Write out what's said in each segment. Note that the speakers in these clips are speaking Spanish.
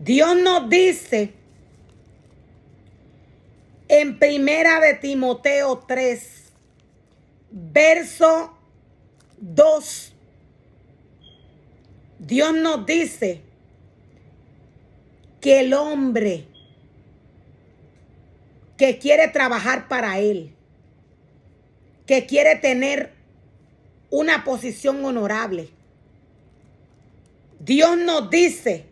Dios nos dice en Primera de Timoteo 3, verso 2. Dios nos dice que el hombre que quiere trabajar para Él, que quiere tener una posición honorable, Dios nos dice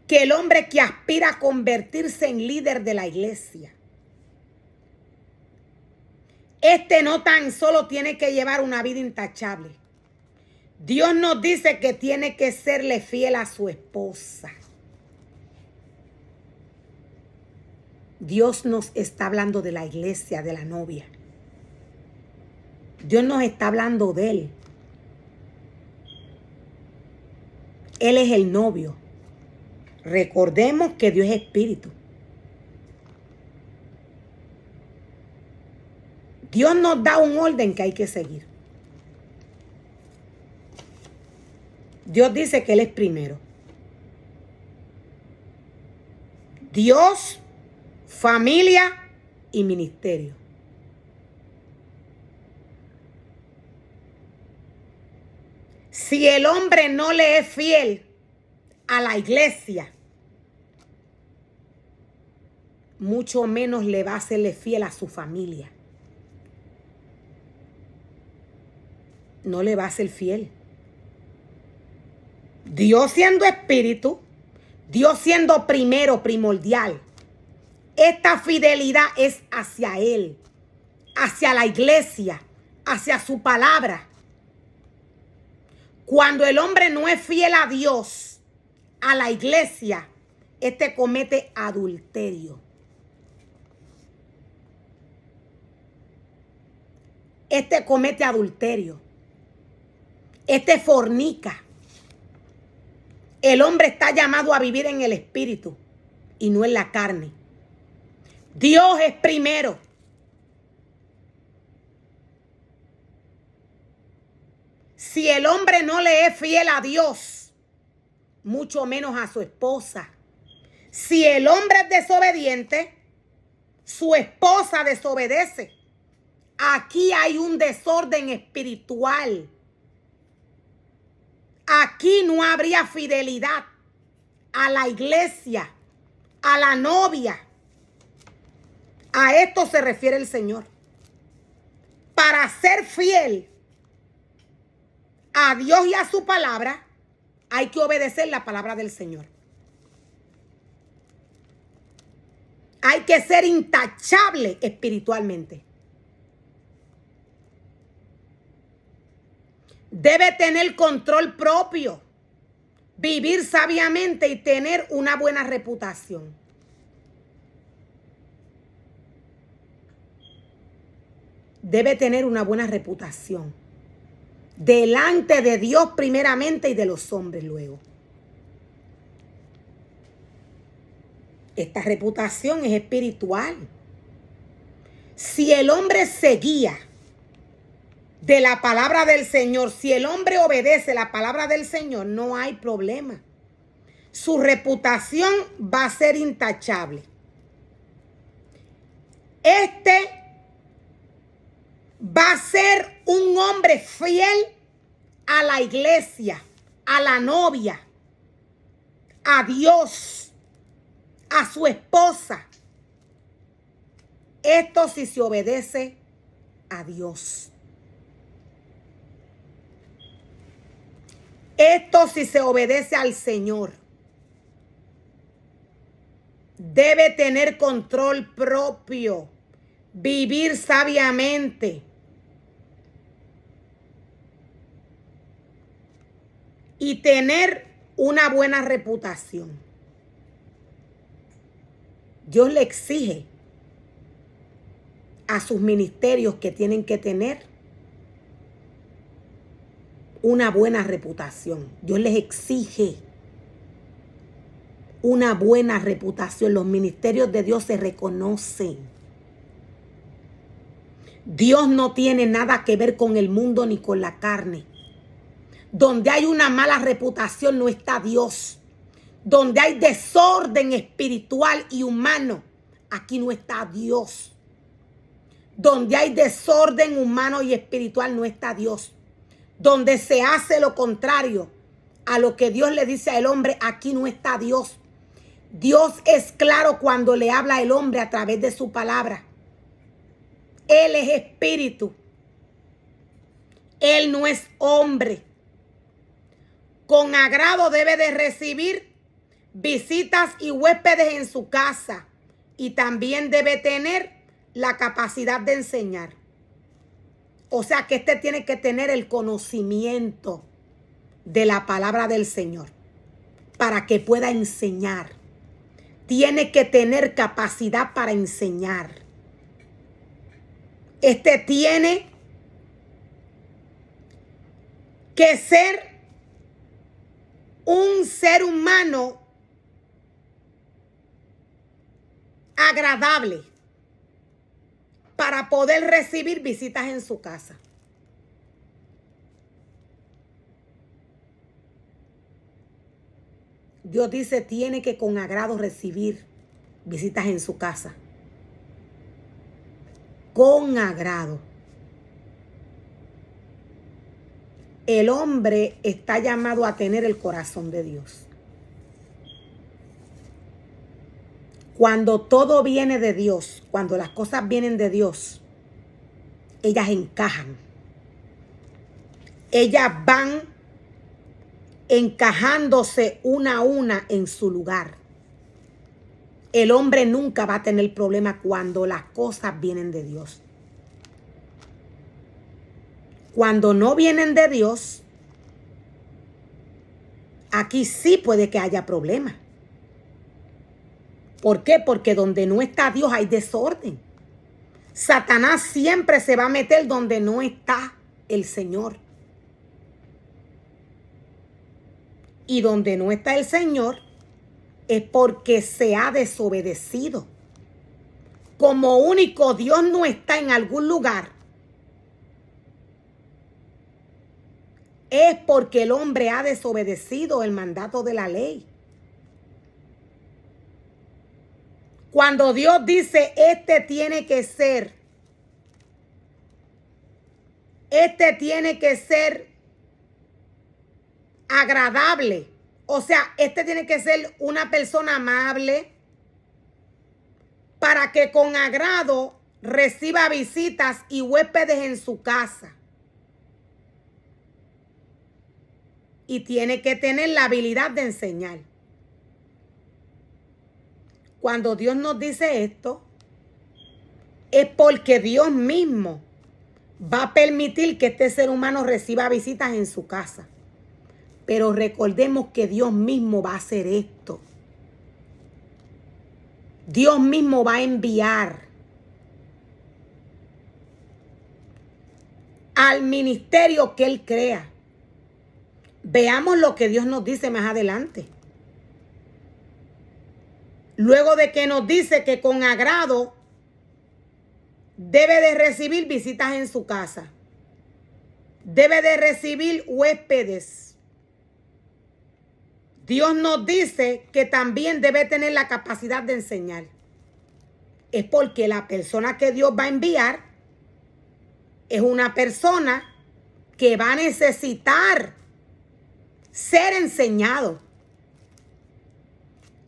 que el hombre que aspira a convertirse en líder de la iglesia, este no tan solo tiene que llevar una vida intachable. Dios nos dice que tiene que serle fiel a su esposa. Dios nos está hablando de la iglesia, de la novia. Dios nos está hablando de Él. Él es el novio. Recordemos que Dios es espíritu. Dios nos da un orden que hay que seguir. Dios dice que Él es primero. Dios, familia y ministerio. Si el hombre no le es fiel a la iglesia, mucho menos le va a serle fiel a su familia. No le va a ser fiel. Dios siendo espíritu, Dios siendo primero, primordial, esta fidelidad es hacia Él, hacia la iglesia, hacia su palabra. Cuando el hombre no es fiel a Dios, a la iglesia, este comete adulterio. Este comete adulterio. Este fornica. El hombre está llamado a vivir en el espíritu y no en la carne. Dios es primero. Si el hombre no le es fiel a Dios, mucho menos a su esposa. Si el hombre es desobediente, su esposa desobedece. Aquí hay un desorden espiritual. Aquí no habría fidelidad a la iglesia, a la novia. A esto se refiere el Señor. Para ser fiel a Dios y a su palabra, hay que obedecer la palabra del Señor. Hay que ser intachable espiritualmente. Debe tener control propio, vivir sabiamente y tener una buena reputación. Debe tener una buena reputación delante de Dios primeramente y de los hombres luego. Esta reputación es espiritual. Si el hombre se guía de la palabra del Señor, si el hombre obedece la palabra del Señor, no hay problema. Su reputación va a ser intachable. Este va a ser un hombre fiel a la iglesia, a la novia, a Dios, a su esposa. Esto si se obedece a Dios. Esto si se obedece al Señor. Debe tener control propio, vivir sabiamente. Y tener una buena reputación. Dios le exige a sus ministerios que tienen que tener una buena reputación. Dios les exige una buena reputación. Los ministerios de Dios se reconocen. Dios no tiene nada que ver con el mundo ni con la carne. Donde hay una mala reputación no está Dios. donde hay desorden espiritual y humano, aquí no está Dios. Donde hay desorden humano y espiritual no está Dios. Donde se hace lo contrario a lo que Dios le dice al hombre, aquí no está Dios. Dios es claro cuando le habla al hombre a través de su palabra. Él es espíritu. Él no es hombre. Con agrado debe de recibir visitas y huéspedes en su casa. Y también debe tener la capacidad de enseñar. O sea que tiene que tener el conocimiento de la palabra del Señor para que pueda enseñar. Tiene que tener capacidad para enseñar. Tiene que ser un ser humano agradable para poder recibir visitas en su casa. Dios dice, tiene que con agrado recibir visitas en su casa. Con agrado. El hombre está llamado a tener el corazón de Dios. Cuando todo viene de Dios, cuando las cosas vienen de Dios, ellas encajan. Ellas van encajándose una a una en su lugar. El hombre nunca va a tener problema cuando las cosas vienen de Dios. Cuando no vienen de Dios, aquí sí puede que haya problemas. ¿Por qué? Porque donde no está Dios hay desorden. Satanás siempre se va a meter donde no está el Señor. Y donde no está el Señor es porque se ha desobedecido. Como único Dios no está en algún lugar, es porque el hombre ha desobedecido el mandato de la ley. Cuando Dios dice, tiene que ser agradable. O sea, tiene que ser una persona amable para que con agrado reciba visitas y huéspedes en su casa. Y tiene que tener la habilidad de enseñar. Cuando Dios nos dice esto, es porque Dios mismo va a permitir que este ser humano reciba visitas en su casa. Pero recordemos que Dios mismo va a hacer esto. Dios mismo va a enviar al ministerio que Él crea. Veamos lo que Dios nos dice más adelante. Luego de que nos dice que con agrado debe de recibir visitas en su casa. Debe de recibir huéspedes. Dios nos dice que también debe tener la capacidad de enseñar. Es porque la persona que Dios va a enviar es una persona que va a necesitar ser enseñado.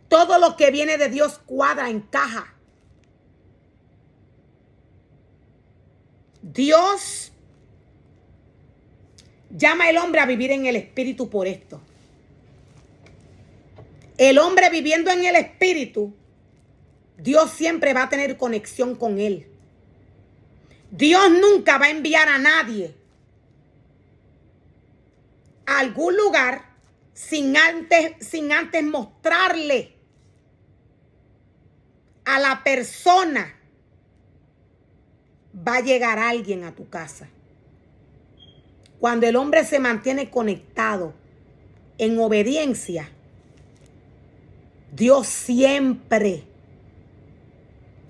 Todo lo que viene de Dios cuadra, encaja. Dios llama al hombre a vivir en el espíritu por esto. El hombre viviendo en el espíritu, Dios siempre va a tener conexión con él. Dios nunca va a enviar a nadie a algún lugar sin antes mostrarle a la persona. Va a llegar alguien a tu casa. Cuando el hombre se mantiene conectado en obediencia, Dios siempre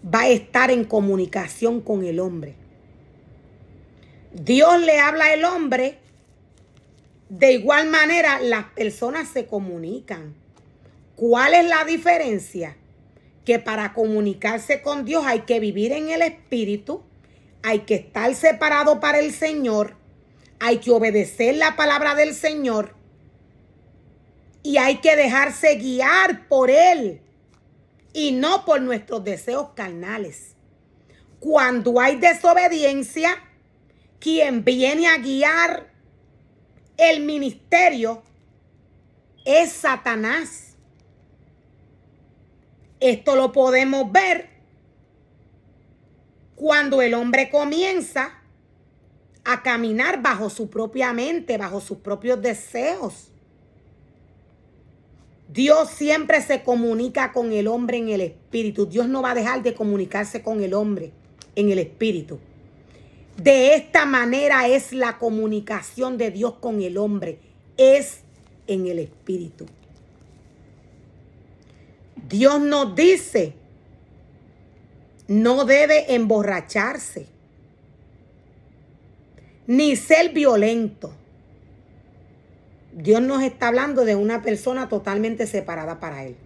va a estar en comunicación con el hombre. Dios le habla al hombre. De igual manera, las personas se comunican. ¿Cuál es la diferencia? Que para comunicarse con Dios hay que vivir en el Espíritu, hay que estar separado para el Señor, hay que obedecer la palabra del Señor y hay que dejarse guiar por Él y no por nuestros deseos carnales. Cuando hay desobediencia, quien viene a guiar el ministerio es Satanás. Esto lo podemos ver cuando el hombre comienza a caminar bajo su propia mente, bajo sus propios deseos. Dios siempre se comunica con el hombre en el espíritu. Dios no va a dejar de comunicarse con el hombre en el espíritu. De esta manera es la comunicación de Dios con el hombre. Es en el espíritu. Dios nos dice, no debe emborracharse, ni ser violento. Dios nos está hablando de una persona totalmente separada para Él.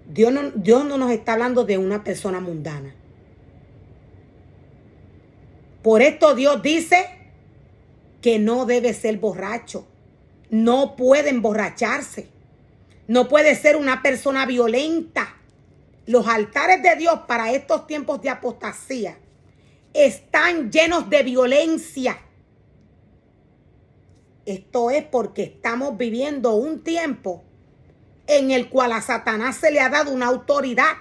Dios no nos está hablando de una persona mundana. Por esto Dios dice que no debe ser borracho. No puede emborracharse. No puede ser una persona violenta. Los altares de Dios para estos tiempos de apostasía están llenos de violencia. Esto es porque estamos viviendo un tiempo en el cual a Satanás se le ha dado una autoridad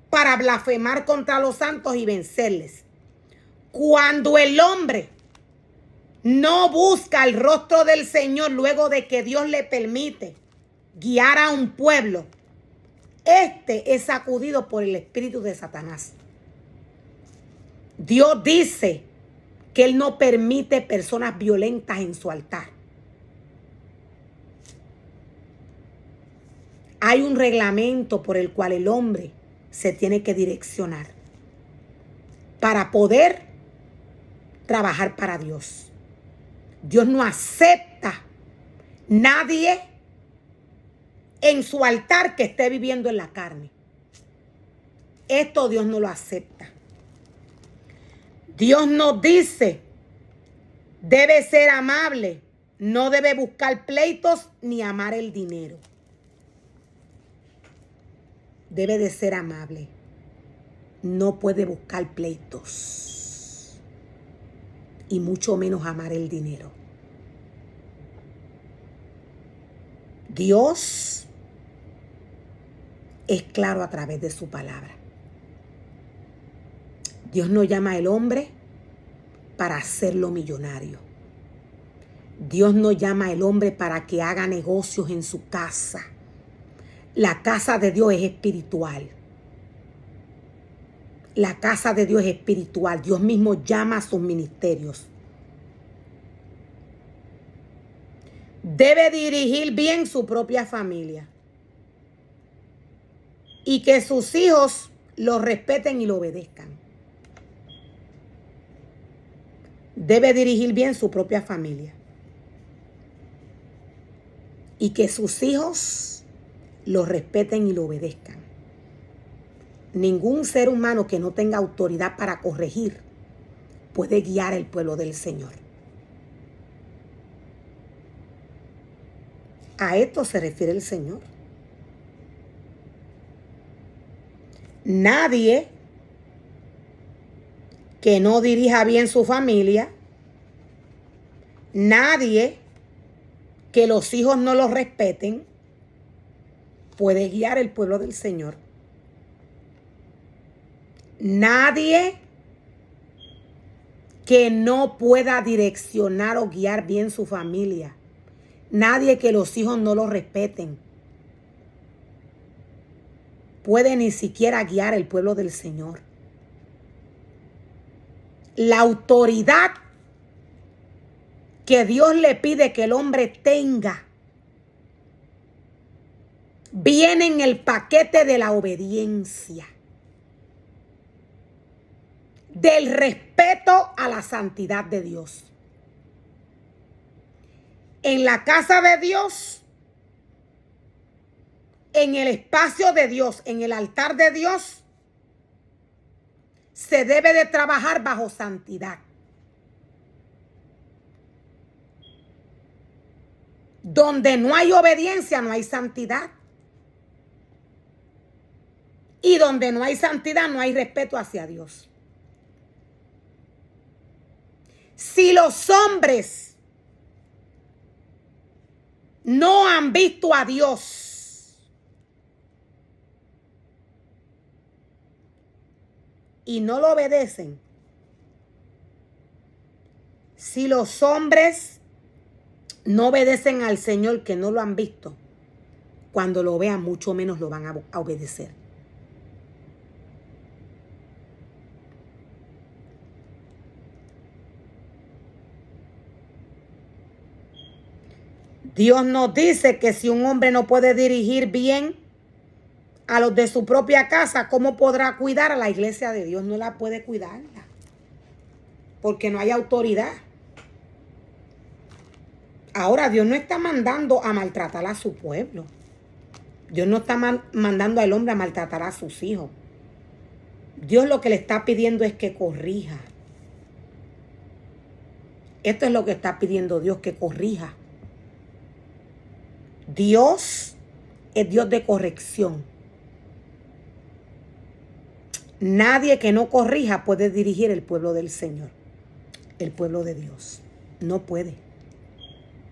para blasfemar contra los santos y vencerles. Cuando el hombre no busca el rostro del Señor luego de que Dios le permite guiar a un pueblo, este es sacudido por el espíritu de Satanás. Dios dice que Él no permite personas violentas en su altar. Hay un reglamento por el cual el hombre se tiene que direccionar para poder trabajar para Dios. Dios no acepta nadie en su altar que esté viviendo en la carne. Esto Dios no lo acepta. Dios nos dice, debe ser amable, no debe buscar pleitos ni amar el dinero. Debe de ser amable, no puede buscar pleitos y mucho menos amar el dinero. Dios es claro a través de su palabra. Dios no llama al hombre para hacerlo millonario. Dios no llama al hombre para que haga negocios en su casa. La casa de Dios es espiritual. La casa de Dios es espiritual. Dios mismo llama a sus ministerios. Debe dirigir bien su propia familia y que sus hijos lo respeten y lo obedezcan. Debe dirigir bien su propia familia y que sus hijos lo respeten y lo obedezcan. Ningún ser humano que no tenga autoridad para corregir puede guiar al pueblo del Señor. A esto se refiere el Señor. Nadie que no dirija bien su familia, nadie que los hijos no los respeten, puede guiar el pueblo del Señor. Nadie que no pueda direccionar o guiar bien su familia, nadie que los hijos no los respeten, puede ni siquiera guiar el pueblo del Señor. La autoridad que Dios le pide que el hombre tenga viene en el paquete de la obediencia, del respeto a la santidad de Dios. En la casa de Dios en el espacio de Dios, en el altar de Dios, se debe de trabajar bajo santidad. Donde no hay obediencia, no hay santidad. Y donde no hay santidad, no hay respeto hacia Dios. Si los hombres no han visto a Dios y no lo obedecen, si los hombres no obedecen al Señor que no lo han visto, cuando lo vean mucho menos lo van a obedecer. Dios nos dice que si un hombre no puede dirigir bien a los de su propia casa, ¿cómo podrá cuidar a la iglesia de Dios? No la puede cuidar, porque no hay autoridad. Ahora, Dios no está mandando a maltratar a su pueblo. Dios no está mandando al hombre a maltratar a sus hijos. Dios lo que le está pidiendo es que corrija. Esto es lo que está pidiendo Dios, que corrija. Dios es Dios de corrección. Nadie que no corrija puede dirigir el pueblo del Señor, el pueblo de Dios. No puede.